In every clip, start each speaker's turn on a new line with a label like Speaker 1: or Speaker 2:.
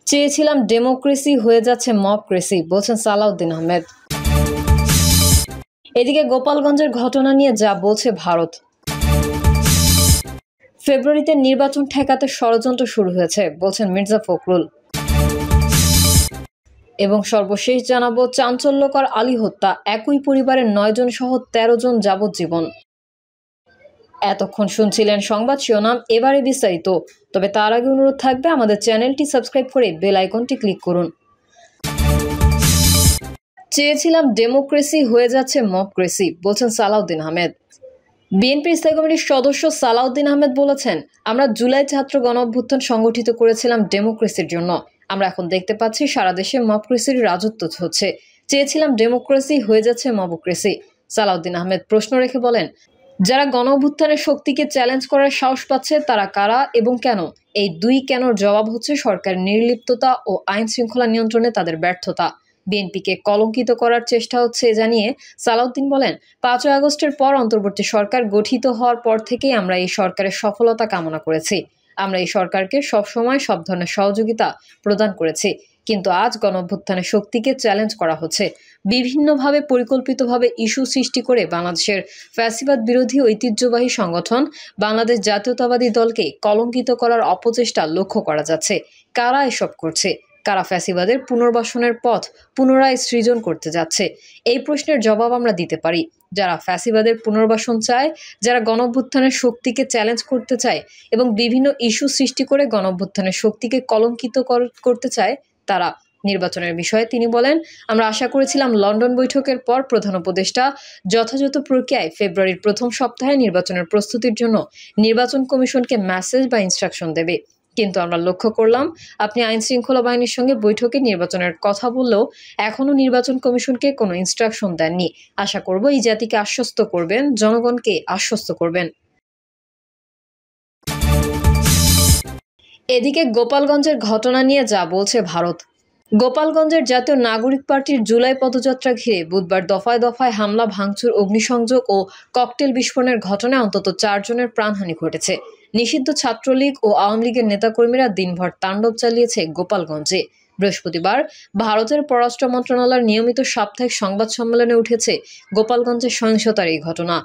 Speaker 1: চেয়েছিলাম ডেমোক্রেসি হয়ে যাচ্ছে মবক্রেসি, বলছেন সালাউদ্দিন আহমেদ। এদিকে গোপালগঞ্জের ঘটনা নিয়ে যা বলছে ভারত। ফেব্রুয়ারিতে নির্বাচন ঠেকাতে ষড়যন্ত্র শুরু হয়েছে, বলছেন মির্জা ফখরুল। এবং সর্বশেষ জানাবো চাঞ্চল্যকর আলী হত্যা, একই পরিবারের 9 জন সহ 13 জন যাবজ্জীবন। এতক্ষণ শুনছিলেন সংবাদ শিরোনাম, এবারে বিস্তারিত। তবে তার আগে অনুরোধ থাকবে আমাদের চ্যানেলটি সাবস্ক্রাইব করে বেল আইকনটি ক্লিক করুন। চেয়েছিলাম ডেমোক্রেসি হয়ে যাচ্ছে মবক্রেসি, বলছেন সালাউদ্দিন আহমেদ। বিএনপির স্থায়ী কমিটির সদস্য সালাউদ্দিন আহমেদ বলেছেন, আমরা জুলাই ছাত্র গণঅভ্যুত্থান সংগঠিত করেছিলাম ডেমোক্রেসির জন্য। আমরা এখন দেখতে পাচ্ছি সারা দেশে মবক্রেসির রাজত্ব হচ্ছে। চেয়েছিলাম ডেমোক্রেসি হয়ে যাচ্ছে মবক্রেসি। সালাউদ্দিন আহমেদ প্রশ্ন রেখে বলেন, যারা গণঅভ্যুত্থানের শক্তিকে চ্যালেঞ্জ করার সাহস পাচ্ছে তারা কারা এবং কেন? এই দুই কেনর জবাব হচ্ছে সরকারের নির্লিপ্ততা ও আইন শৃঙ্খলা নিয়ন্ত্রণে তাদের ব্যর্থতা। বিএনপিকে কলঙ্কিত করার চেষ্টা হচ্ছে জানিয়ে সালাউদ্দিন বলেন, 5ই আগস্টের পর অন্তর্বর্তী সরকার গঠিত হওয়ার পর থেকেই আমরা এই সরকারের সফলতা কামনা করেছি। আমরা এই সরকারকে সবসময় সব ধরনের সহযোগিতা প্রদান করেছি। কিন্তু আজ গণঅভ্যুত্থানের শক্তিকে চ্যালেঞ্জ করা হচ্ছে। বিভিন্নভাবে পরিকল্পিতভাবে ইস্যু সৃষ্টি করে বাংলাদেশের ফ্যাসিবাদ বিরোধী ঐতিহ্যবাহী সংগঠন বাংলাদেশ জাতীয়তাবাদী দলকে কলঙ্কিত করার অপচেষ্টা লক্ষ্য করা যাচ্ছে। কারা এসব করছে? কারা ফ্যাসিবাদের পুনর্বাসনের পথ পুনরায় সৃজন করতে যাচ্ছে? এই প্রশ্নের জবাব আমরা দিতে পারি। যারা ফ্যাসিবাদের পুনর্বাসন চায়, যারা গণঅভ্যুত্থানের শক্তিকে চ্যালেঞ্জ করতে চায় এবং বিভিন্ন ইস্যু সৃষ্টি করে গণঅভ্যুত্থানের শক্তিকে কলঙ্কিত করতে চায়, তারা। নির্বাচনের বিষয়ে তিনি বলেন, আমরা আশা করেছিলাম লন্ডন বৈঠকের পর প্রধান উপদেষ্টা যথাযথ প্রক্রিয়ায় ফেব্রুয়ারির প্রথম সপ্তাহে নির্বাচনের প্রস্তুতির জন্য নির্বাচন কমিশনকে মেসেজ বা ইনস্ট্রাকশন দেবে। কিন্তু আমরা লক্ষ্য করলাম আপনি আইন শৃঙ্খলা বাহিনীর সঙ্গে বৈঠকে নির্বাচনের কথা বললেও এখনো নির্বাচন কমিশনকে কোনো ইনস্ট্রাকশন দেননি। আশা করব এই জাতিকে আশ্বস্ত করবেন, জনগণকে আশ্বস্ত করবেন। এদিকে গোপালগঞ্জের ঘটনা নিয়ে যা বলছে ভারত। গোপালগঞ্জের জাতীয় নাগরিক পার্টির জুলাই পদযাত্রা ঘিরে বুধবার দফায় দফায় হামলা, ভাঙচুর, অগ্নিসংযোগ ও ককটেল বিস্ফোরণের ঘটনায় অন্তত 4 জনের প্রাণহানি ঘটেছে। নিষিদ্ধ ছাত্রলীগ ও আওয়ামী লীগের নেতাকর্মীরা দিনভর তাণ্ডব চালিয়েছে গোপালগঞ্জে। বৃহস্পতিবার ভারতের পররাষ্ট্র মন্ত্রণালয়ের নিয়মিত সাপ্তাহিক সংবাদ সম্মেলনে উঠেছে গোপালগঞ্জের সহিংসতার এই ঘটনা।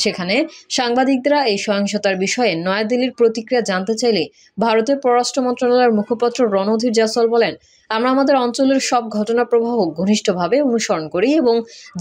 Speaker 1: সেখানে সাংবাদিকরা এই সহিংসতার বিষয়ে নয়াদিল্লির প্রতিক্রিয়া জানতে চাইলে ভারতের পররাষ্ট্র মন্ত্রণালয়ের মুখপাত্র রণধীর জয়সওয়াল বলেন, আমরা আমাদের অঞ্চলের সব ঘটনা প্রবাহ ঘনিষ্ঠভাবে অনুসরণ করি এবং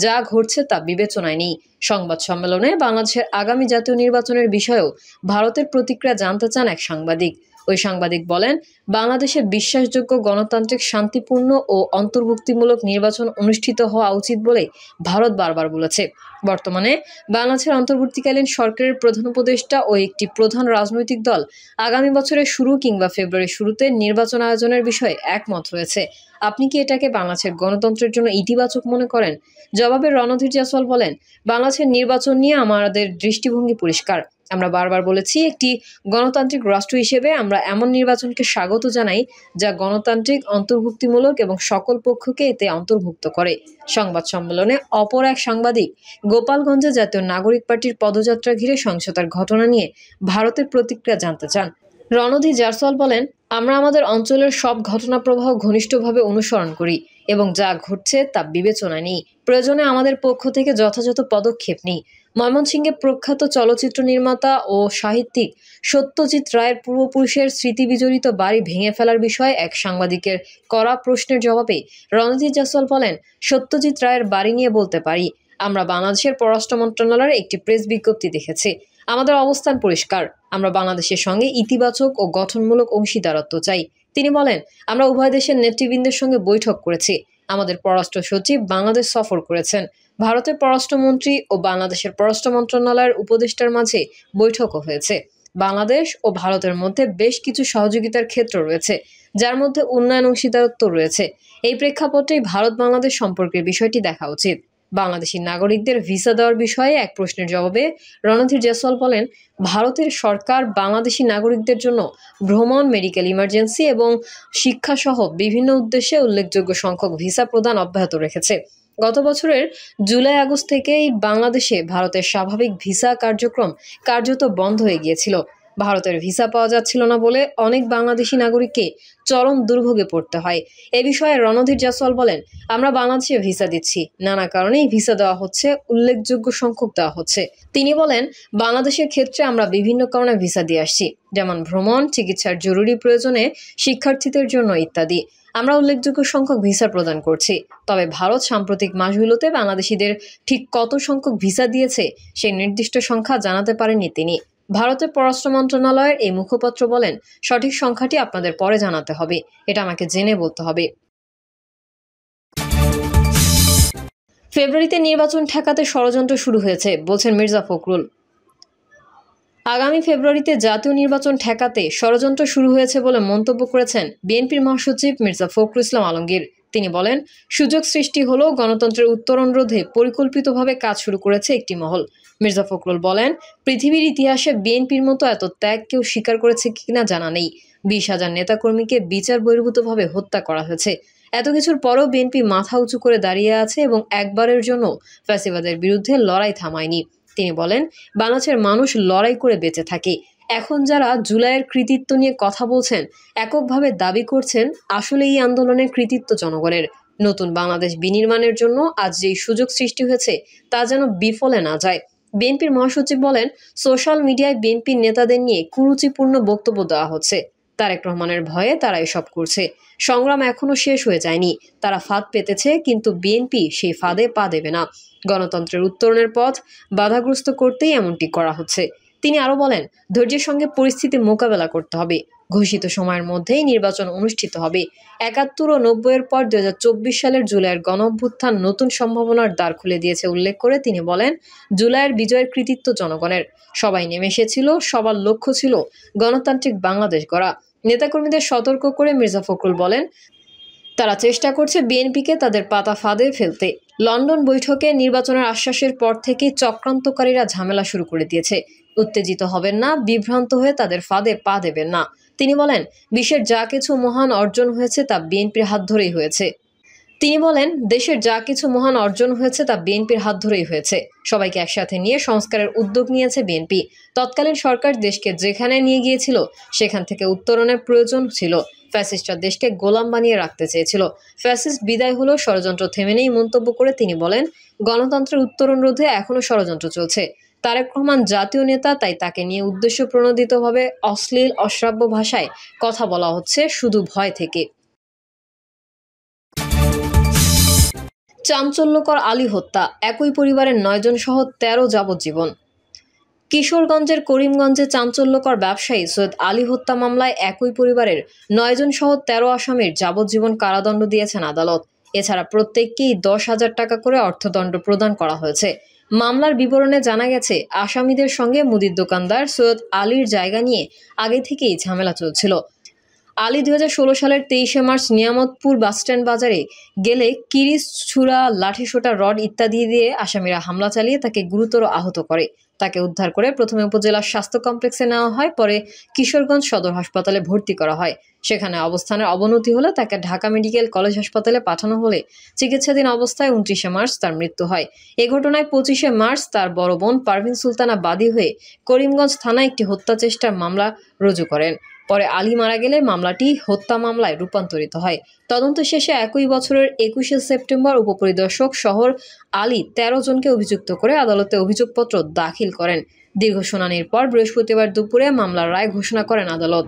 Speaker 1: যা ঘটছে তা বিবেচনায় নিই। সংবাদ সম্মেলনে বাংলাদেশের আগামী জাতীয় নির্বাচনের বিষয়েও ভারতের প্রতিক্রিয়া জানতে চান এক সাংবাদিক। ওই সাংবাদিক বলেন, বাংলাদেশে বিশ্বাসযোগ্য, গণতান্ত্রিক, শান্তিপূর্ণ ও অন্তর্ভুক্তিমূলক নির্বাচন অনুষ্ঠিত হওয়া উচিত বলে ভারত বারবার বলেছে। বর্তমানে বাংলাদেশের অন্তর্বর্তীকালীন সরকারের প্রধান উপদেষ্টা ও একটি প্রধান রাজনৈতিক দল আগামী বছরের শুরু কিংবা ফেব্রুয়ারির শুরুতে নির্বাচন আয়োজনের বিষয়ে একমত হয়েছে। আপনি কি এটাকে বাংলাদেশের গণতন্ত্রের জন্য ইতিবাচক মনে করেন? জবাবে রণধীর জয়সওয়াল বলেন, বাংলাদেশের নির্বাচন নিয়ে আমাদের দৃষ্টিভঙ্গি পরিষ্কার। আমরা বারবার বলেছি, একটি গণতান্ত্রিক রাষ্ট্র হিসেবে আমরা এমন নির্বাচনকে স্বাগত জানাই যা গণতান্ত্রিক, অন্তর্ভুক্তিমূলক এবং সকল পক্ষকে এতে অন্তর্ভুক্ত করে। সংবাদ সম্মেলনে অপর এক সাংবাদিক গোপালগঞ্জে জাতীয় নাগরিক পার্টির পদযাত্রা ঘিরে সহিংসতার ঘটনা নিয়ে ভারতের প্রতিক্রিয়া জানতে চান। রণধীর জয়সওয়াল বলেন, আমরা আমাদের অঞ্চলের সব ঘটনা প্রবাহ ঘনিষ্ঠভাবে অনুসরণ করি এবং যা ঘটছে তা বিবেচনায় নিই। প্রয়োজনে আমাদের পক্ষ থেকে যথাযথ পদক্ষেপ নিই। ময়মনসিংহে প্রখ্যাত চলচ্চিত্র নির্মাতা ও সাহিত্যিক সত্যজিৎ রায়ের পূর্বপুরুষের স্মৃতিবিজড়িত বাড়ি ভেঙে ফেলার বিষয়ে এক সাংবাদিকের করা প্রশ্নের জবাবে রণধীর জয়সওয়াল বলেন, সত্যজিৎ রায়ের বাড়ি নিয়ে বলতে পারি, আমরা বাংলাদেশের পররাষ্ট্র মন্ত্রণালয়ের একটি প্রেস বিজ্ঞপ্তি দেখেছি। আমাদের অবস্থান পরিষ্কার, আমরা বাংলাদেশের সঙ্গে ইতিবাচক ও গঠনমূলক অংশীদারত্ব চাই। তিনি বলেন, আমরা উভয় দেশের নেতৃবৃন্দের সঙ্গে বৈঠক করেছি। আমাদের পররাষ্ট্র সচিব বাংলাদেশ সফর করেছেন। ভারতের পররাষ্ট্রমন্ত্রী ও বাংলাদেশের পররাষ্ট্র মন্ত্রণালয়ের উপদেষ্টার মাঝে বৈঠকও হয়েছে। বাংলাদেশ ও ভারতের মধ্যে বেশ কিছু সহযোগিতার ক্ষেত্র রয়েছে, যার মধ্যে উন্নয়ন অংশীদারত্ব রয়েছে। এই প্রেক্ষাপটেই ভারত বাংলাদেশ সম্পর্কের বিষয়টি দেখা উচিত। বাংলাদেশি নাগরিকদের ভিসা দেওয়ার বিষয়ে এক প্রশ্নের জবাবে রণধীর জয়সওয়াল বলেন, ভারতের সরকার বাংলাদেশি নাগরিকদের জন্য ভ্রমণ, মেডিকেল ইমার্জেন্সি এবং শিক্ষাসহ বিভিন্ন উদ্দেশ্যে উল্লেখযোগ্য সংখ্যক ভিসা প্রদান অব্যাহত রেখেছে। গত বছরের জুলাই-আগস্ট থেকেই বাংলাদেশে ভারতের স্বাভাবিক ভিসা কার্যক্রম কার্যত বন্ধ হয়ে গিয়েছিল। ভারতের ভিসা পাওয়া যাচ্ছিল না বলে অনেক বাংলাদেশি নাগরিককে চরম দুর্ভোগে পড়তে হয়। এ বিষয়ে রণধীর জয়সওয়াল বলেন, আমরা বাংলাদেশে ভিসা দিচ্ছি, নানা কারণেই ভিসা দেওয়া হচ্ছে, উল্লেখযোগ্য সংখ্যক দেওয়া হচ্ছে। তিনি বলেন, বাংলাদেশের ক্ষেত্রে আমরা বিভিন্ন কারণে ভিসা দিয়ে আসছি, যেমন ভ্রমণ, চিকিৎসার জরুরি প্রয়োজনে, শিক্ষার্থীদের জন্য ইত্যাদি। আমরা উল্লেখযোগ্য সংখ্যক ভিসা প্রদান করছি। তবে ভারত সাম্প্রতিক মাসগুলোতে বাংলাদেশিদের ঠিক কত সংখ্যক ভিসা দিয়েছে সেই নির্দিষ্ট সংখ্যা জানাতে পারেননি তিনি। ভারতের পররাষ্ট্র মন্ত্রণালয়ের এই মুখপাত্র বলেন, সঠিক সংখ্যাটি আপনাদের পরে জানাতে হবে, এটা আমাকে জেনে বলতে হবে। ফেব্রুয়ারিতে নির্বাচন ঠেকাতে ষড়যন্ত্র শুরু হয়েছে বলছেন মির্জা ফখরুল। আগামী ফেব্রুয়ারিতে জাতীয় নির্বাচন ঠেকাতে ষড়যন্ত্র শুরু হয়েছে বলে মন্তব্য করেছেন বিএনপির মহাসচিব মির্জা ফখরুল ইসলাম আলমগীর। তিনি বলেন, সুযোগ সৃষ্টি হলেও গণতন্ত্রের উত্তরণ রোধে পরিকল্পিতভাবে কাজ শুরু করেছে একটি মহল। মির্জা ফখরুল বলেন, পৃথিবীর ইতিহাসে বিএনপির মতো এত ত্যাগ কেউ স্বীকার করেছে কিনা জানা নেই। 20,000 নেতাকর্মীকে বিচার বহির্ভূতভাবে হত্যা করা হয়েছে। এত কিছুর পরেও বিএনপি মাথা উঁচু করে দাঁড়িয়ে আছে এবং একবারের জন্য ফ্যাসিবাদের বিরুদ্ধে লড়াই থামায়নি। তিনি বলেন, বাংলাদেশের মানুষ লড়াই করে বেঁচে থাকে। এখন যারা জুলাইয়ের কৃতিত্ব নিয়ে কথা বলছেন, এককভাবে দাবি করছেন, আসলে এই আন্দোলনের কৃতিত্ব জনগণের। নতুন বাংলাদেশ বিনির্মাণের জন্য আজ যেই সুযোগ সৃষ্টি হয়েছে তা যেন বিফলে না যায়। বিএনপির মহাসচিব বলেন, সোশ্যাল মিডিয়ায় বিএনপির নেতাদের নিয়ে কুরুচিপূর্ণ বক্তব্য দেওয়া হচ্ছে। তারেক রহমানের ভয়ে তারা এসব করছে। সংগ্রাম এখনো শেষ হয়ে যায়নি। তারা ফাঁদ পেতেছে, কিন্তু বিএনপি সেই ফাঁদে পা দেবে না। গণতন্ত্রের উত্তরণের পথ বাধাগ্রস্ত করতেই এমনটি করা হচ্ছে। তিনি আরও বলেন, ধৈর্যের সঙ্গে পরিস্থিতি মোকাবেলা করতে হবে। ঘোষিত সময়ের মধ্যেই নির্বাচন অনুষ্ঠিত হবে। 71 ও 90-এর পর 2024 সালের জুলাইয়ের গণঅভ্যুত্থান নতুন সম্ভাবনার দ্বার খুলে দিয়েছে উল্লেখ করে তিনি বলেন, জুলাইয়ের বিজয়ের কৃতিত্ব জনগণের। সবাই নেমে এসেছিল, সবার লক্ষ্য ছিল গণতান্ত্রিক বাংলাদেশ গড়া। নেতাকর্মীদের সতর্ক করে মির্জা ফখরুল বলেন, তারা চেষ্টা করছে বিএনপিকে তাদের পাতা ফাঁদে ফেলতে। লন্ডন বৈঠকে নির্বাচনের আশ্বাসের পর থেকে চক্রান্তকারীরা ঝামেলা শুরু করে দিয়েছে। উত্তেজিত হবেন না, বিভ্রান্ত হয়ে তাদের ফাঁদে পা দেবেন না। তিনি বলেন, বিশ্বের যা কিছু মহান অর্জন হয়েছে তা বিএনপির হাত ধরেই হয়েছে। তিনি বলেন, দেশের যা কিছু মহান অর্জন হয়েছে তা বিএনপির হাত ধরেই হয়েছে। সবাইকে একসাথে নিয়ে সংস্কারের উদ্যোগ নিয়েছে বিএনপি। তৎকালীন সরকার দেশকে যেখানে নিয়ে গিয়েছিল সেখান থেকে উত্তরণের প্রয়োজন ছিল। ফ্যাসিস্টরা দেশকে গোলাম বানিয়ে রাখতে চেয়েছিল। ফ্যাসিস্ট বিদায় হলো, ষড়যন্ত্র থেমে নেই মন্তব্য করে তিনি বলেন, গণতন্ত্রের উত্তরণ রোধে এখনও ষড়যন্ত্র চলছে। তারেক রহমান জাতীয় নেতা, তাই তাকে নিয়ে উদ্দেশ্য প্রণোদিতভাবে অশ্লীল অশ্রাব্য ভাষায় কথা বলা হচ্ছে শুধু ভয় থেকে। চাঞ্চল্যকর আলী হত্যা, একই পরিবারের 9 জন সহ 13 যাবজ্জীবন। কিশোরগঞ্জের করিমগঞ্জে চাঞ্চল্যকর ব্যবসায়ী সৈয়দ আলী হত্যা মামলায় একই পরিবারের 9 জন সহ 13 আসামির যাবজ্জীবন কারাদণ্ড দিয়েছেন আদালত। এছাড়া প্রত্যেককেই 10,000 টাকা করে অর্থদণ্ড প্রদান করা হয়েছে। মামলার বিবরণে জানা গেছে, আসামিদের সঙ্গে মুদির দোকানদার সৈয়দ আলীর জায়গা নিয়ে আগে থেকেই ঝামেলা চলছিল। আলী 2016 সালের 23শে মার্চ নিয়ামতপুর বাসস্ট্যান্ড বাজারে গেলে কিরিচ, ছুরা, লাঠিসোঁটা, রড ইত্যাদি দিয়ে আসামিরা হামলা চালিয়ে তাকে গুরুতর আহত করে। তাকে উদ্ধার করে প্রথমে উপজেলা স্বাস্থ্য কমপ্লেক্সে নেওয়া হয়, পরে কিশোরগঞ্জ সদর হাসপাতালে ভর্তি করা হয়। সেখানে অবস্থানের অবনতি হলে তাকে ঢাকা মেডিকেল কলেজ হাসপাতালে পাঠানো হলে চিকিৎসাধীন অবস্থায় 29শে মার্চ তার মৃত্যু হয়। এ ঘটনায় 25শে মার্চ তার বড় বোন পারভিন সুলতানা বাদী হয়ে করিমগঞ্জ থানায় একটি হত্যা চেষ্টার মামলা রুজু করেন। পরে আলী মারা গেলে মামলাটি হত্যা মামলায় রূপান্তরিত হয়। তদন্ত শেষে একই বছরের 21শে সেপ্টেম্বর উপপরিদর্শক শহর আলী 13 জনকে অভিযুক্ত করে আদালতে অভিযোগপত্র দাখিল করেন। দীর্ঘ শুনানির পর বৃহস্পতিবার দুপুরে মামলার রায় ঘোষণা করেন আদালত।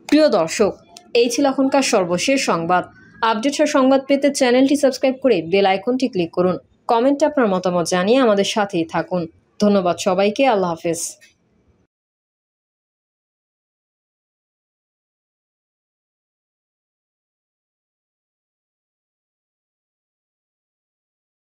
Speaker 1: প্রিয় দর্শক, এই ছিল এখনকার সর্বশেষ সংবাদ। আপডেটের সংবাদ পেতে চ্যানেলটি সাবস্ক্রাইব করে বেল আইকনটি ক্লিক করুন। কমেন্টে আপনার মতামত জানিয়ে আমাদের সাথেই থাকুন। ধন্যবাদ সবাইকে। আল্লাহ হাফেজ।